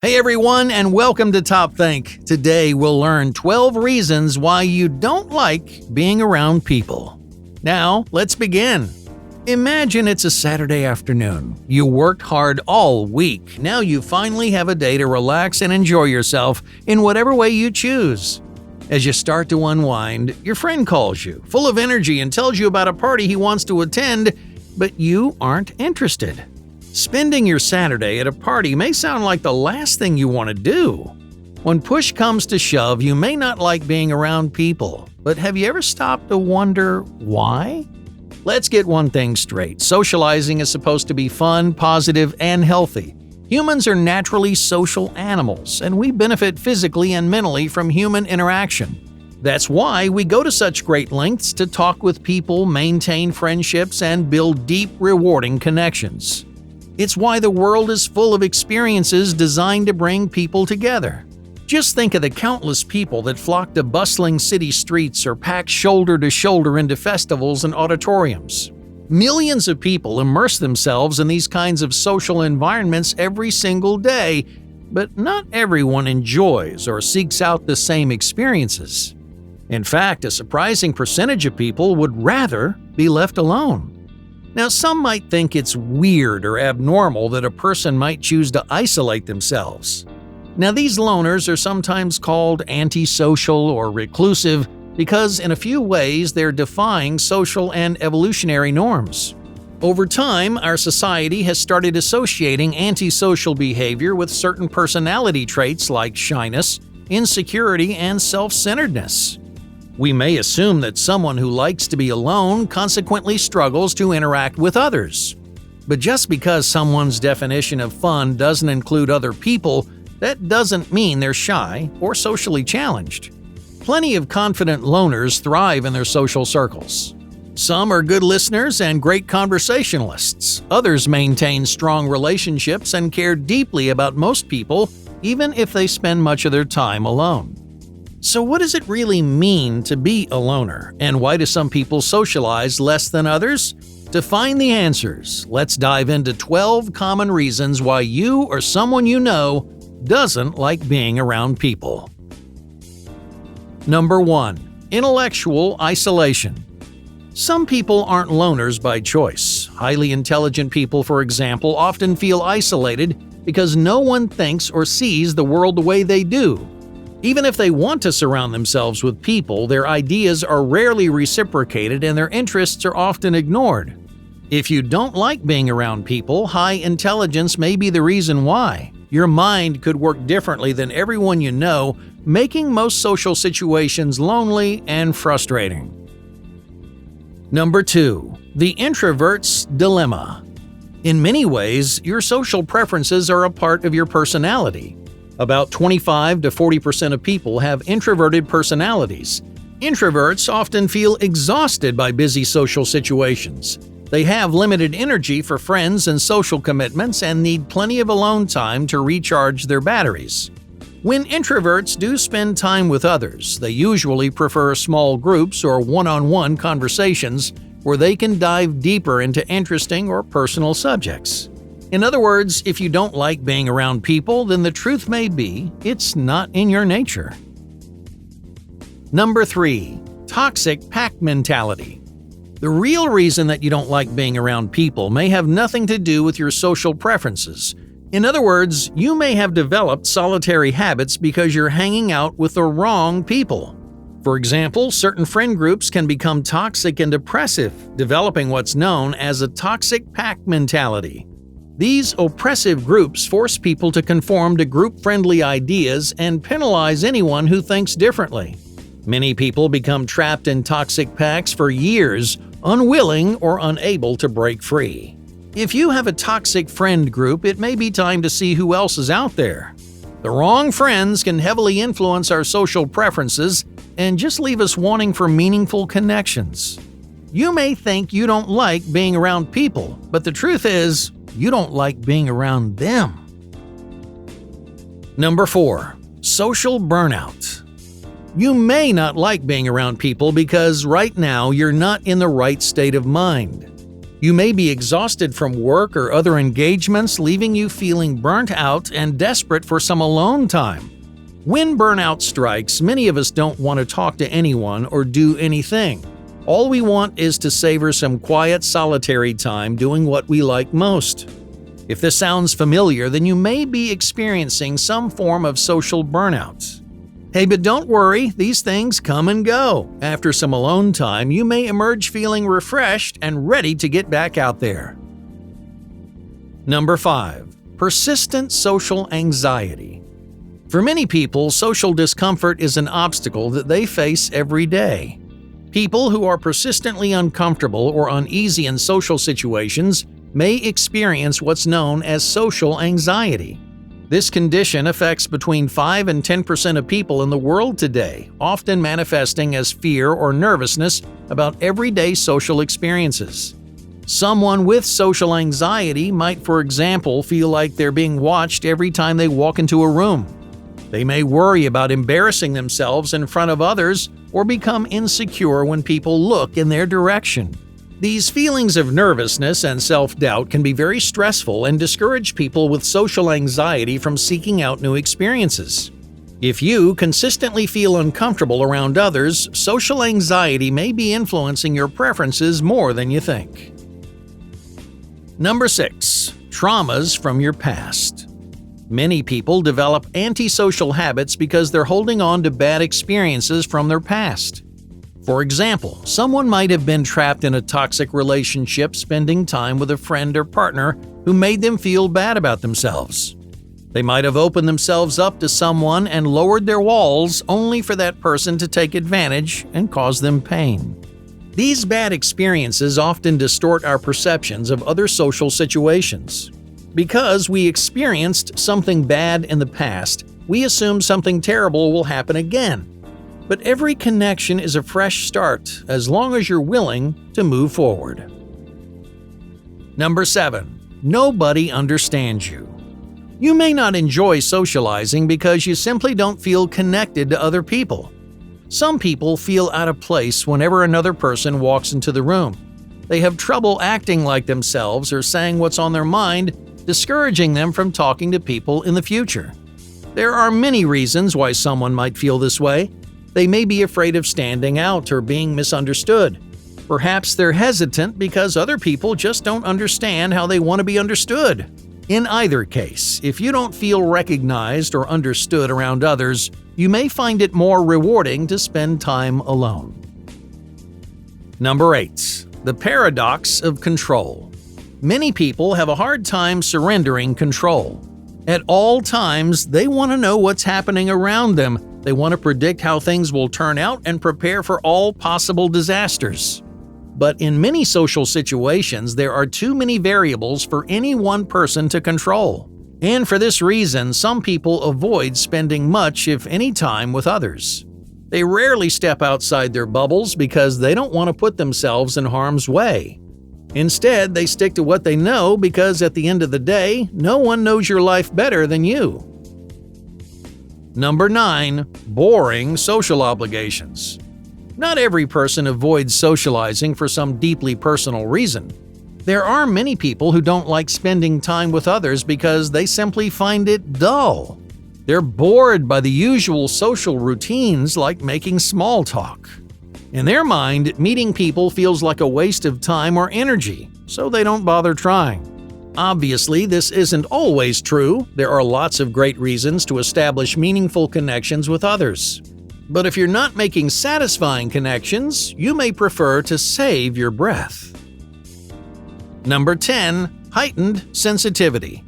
Hey everyone, and welcome to Top Think. Today we'll learn 12 reasons why you don't like being around people. Now, let's begin. Imagine it's a Saturday afternoon. You worked hard all week. Now you finally have a day to relax and enjoy yourself in whatever way you choose. As you start to unwind, your friend calls you, full of energy, and tells you about a party he wants to attend, but you aren't interested. Spending your Saturday at a party may sound like the last thing you want to do. When push comes to shove, you may not like being around people, but have you ever stopped to wonder why? Let's get one thing straight. Socializing is supposed to be fun, positive, and healthy. Humans are naturally social animals, and we benefit physically and mentally from human interaction. That's why we go to such great lengths to talk with people, maintain friendships, and build deep, rewarding connections. It's why the world is full of experiences designed to bring people together. Just think of the countless people that flock to bustling city streets or pack shoulder to shoulder into festivals and auditoriums. Millions of people immerse themselves in these kinds of social environments every single day, but not everyone enjoys or seeks out the same experiences. In fact, a surprising percentage of people would rather be left alone. Now, some might think it's weird or abnormal that a person might choose to isolate themselves. Now, these loners are sometimes called antisocial or reclusive because in a few ways they're defying social and evolutionary norms. Over time, our society has started associating antisocial behavior with certain personality traits like shyness, insecurity, and self-centeredness. We may assume that someone who likes to be alone consequently struggles to interact with others. But just because someone's definition of fun doesn't include other people, that doesn't mean they're shy or socially challenged. Plenty of confident loners thrive in their social circles. Some are good listeners and great conversationalists. Others maintain strong relationships and care deeply about most people, even if they spend much of their time alone. So what does it really mean to be a loner, and why do some people socialize less than others? To find the answers, let's dive into 12 common reasons why you or someone you know doesn't like being around people. Number 1. Intellectual isolation. Some people aren't loners by choice. Highly intelligent people, for example, often feel isolated because no one thinks or sees the world the way they do. Even if they want to surround themselves with people, their ideas are rarely reciprocated and their interests are often ignored. If you don't like being around people, high intelligence may be the reason why. Your mind could work differently than everyone you know, making most social situations lonely and frustrating. Number 2. The introvert's dilemma. In many ways, your social preferences are a part of your personality. About 25 to 40% of people have introverted personalities. Introverts often feel exhausted by busy social situations. They have limited energy for friends and social commitments and need plenty of alone time to recharge their batteries. When introverts do spend time with others, they usually prefer small groups or one-on-one conversations where they can dive deeper into interesting or personal subjects. In other words, if you don't like being around people, then the truth may be it's not in your nature. Number 3. Toxic pack mentality. The real reason that you don't like being around people may have nothing to do with your social preferences. In other words, you may have developed solitary habits because you're hanging out with the wrong people. For example, certain friend groups can become toxic and depressive, developing what's known as a toxic pack mentality. These oppressive groups force people to conform to group-friendly ideas and penalize anyone who thinks differently. Many people become trapped in toxic packs for years, unwilling or unable to break free. If you have a toxic friend group, it may be time to see who else is out there. The wrong friends can heavily influence our social preferences and just leave us wanting for meaningful connections. You may think you don't like being around people, but the truth is, you don't like being around them. Number 4. Social burnout. You may not like being around people because right now you're not in the right state of mind. You may be exhausted from work or other engagements, leaving you feeling burnt out and desperate for some alone time. When burnout strikes, many of us don't want to talk to anyone or do anything. All we want is to savor some quiet, solitary time doing what we like most. If this sounds familiar, then you may be experiencing some form of social burnout. Hey, but don't worry, these things come and go. After some alone time, you may emerge feeling refreshed and ready to get back out there. Number 5. Persistent social anxiety. For many people, social discomfort is an obstacle that they face every day. People who are persistently uncomfortable or uneasy in social situations may experience what's known as social anxiety. This condition affects between 5 and 10% of people in the world today, often manifesting as fear or nervousness about everyday social experiences. Someone with social anxiety might, for example, feel like they're being watched every time they walk into a room. They may worry about embarrassing themselves in front of others or become insecure when people look in their direction. These feelings of nervousness and self-doubt can be very stressful and discourage people with social anxiety from seeking out new experiences. If you consistently feel uncomfortable around others, social anxiety may be influencing your preferences more than you think. Number 6. Traumas from your past. Many people develop antisocial habits because they're holding on to bad experiences from their past. For example, someone might have been trapped in a toxic relationship spending time with a friend or partner who made them feel bad about themselves. They might have opened themselves up to someone and lowered their walls only for that person to take advantage and cause them pain. These bad experiences often distort our perceptions of other social situations. Because we experienced something bad in the past, we assume something terrible will happen again. But every connection is a fresh start as long as you're willing to move forward. Number 7. Nobody understands you. You may not enjoy socializing because you simply don't feel connected to other people. Some people feel out of place whenever another person walks into the room. They have trouble acting like themselves or saying what's on their mind, discouraging them from talking to people in the future. There are many reasons why someone might feel this way. They may be afraid of standing out or being misunderstood. Perhaps they're hesitant because other people just don't understand how they want to be understood. In either case, if you don't feel recognized or understood around others, you may find it more rewarding to spend time alone. Number 8. The paradox of control. Many people have a hard time surrendering control. At all times, they want to know what's happening around them. They want to predict how things will turn out and prepare for all possible disasters. But in many social situations, there are too many variables for any one person to control. And for this reason, some people avoid spending much, if any, time with others. They rarely step outside their bubbles because they don't want to put themselves in harm's way. Instead, they stick to what they know because at the end of the day, no one knows your life better than you. Number 9. Boring social obligations. Not every person avoids socializing for some deeply personal reason. There are many people who don't like spending time with others because they simply find it dull. They're bored by the usual social routines like making small talk. In their mind, meeting people feels like a waste of time or energy, so they don't bother trying. Obviously, this isn't always true. There are lots of great reasons to establish meaningful connections with others. But if you're not making satisfying connections, you may prefer to save your breath. Number 10. Heightened sensitivity.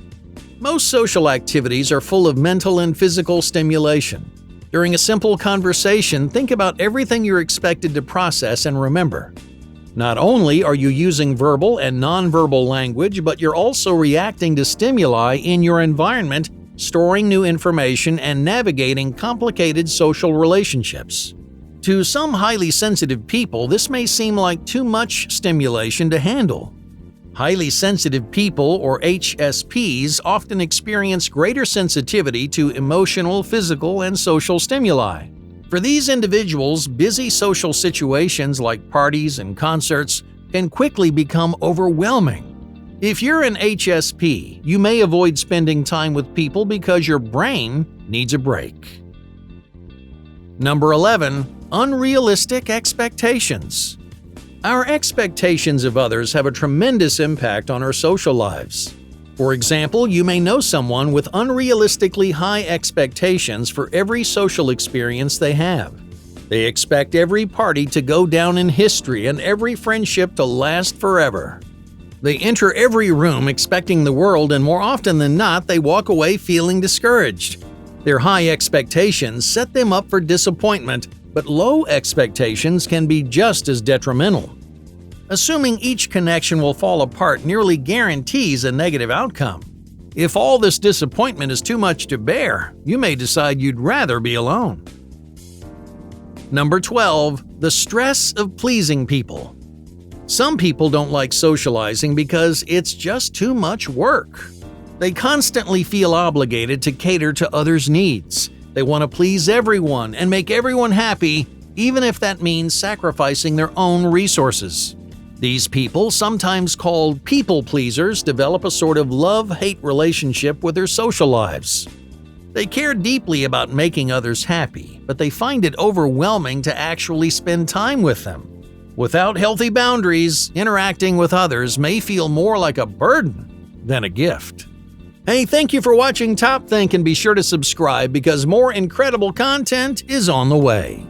Most social activities are full of mental and physical stimulation. During a simple conversation, think about everything you're expected to process and remember. Not only are you using verbal and nonverbal language, but you're also reacting to stimuli in your environment, storing new information, and navigating complicated social relationships. To some highly sensitive people, this may seem like too much stimulation to handle. Highly sensitive people, or HSPs, often experience greater sensitivity to emotional, physical, and social stimuli. For these individuals, busy social situations like parties and concerts can quickly become overwhelming. If you're an HSP, you may avoid spending time with people because your brain needs a break. Number 11. Unrealistic expectations. Our expectations of others have a tremendous impact on our social lives. For example, you may know someone with unrealistically high expectations for every social experience they have. They expect every party to go down in history and every friendship to last forever. They enter every room expecting the world, and more often than not, they walk away feeling discouraged. Their high expectations set them up for disappointment, but low expectations can be just as detrimental. Assuming each connection will fall apart nearly guarantees a negative outcome. If all this disappointment is too much to bear, you may decide you'd rather be alone. Number 12. The stress of pleasing people. Some people don't like socializing because it's just too much work. They constantly feel obligated to cater to others' needs. They want to please everyone and make everyone happy, even if that means sacrificing their own resources. These people, sometimes called people pleasers, develop a sort of love-hate relationship with their social lives. They care deeply about making others happy, but they find it overwhelming to actually spend time with them. Without healthy boundaries, interacting with others may feel more like a burden than a gift. Hey, thank you for watching Top Think, and be sure to subscribe because more incredible content is on the way.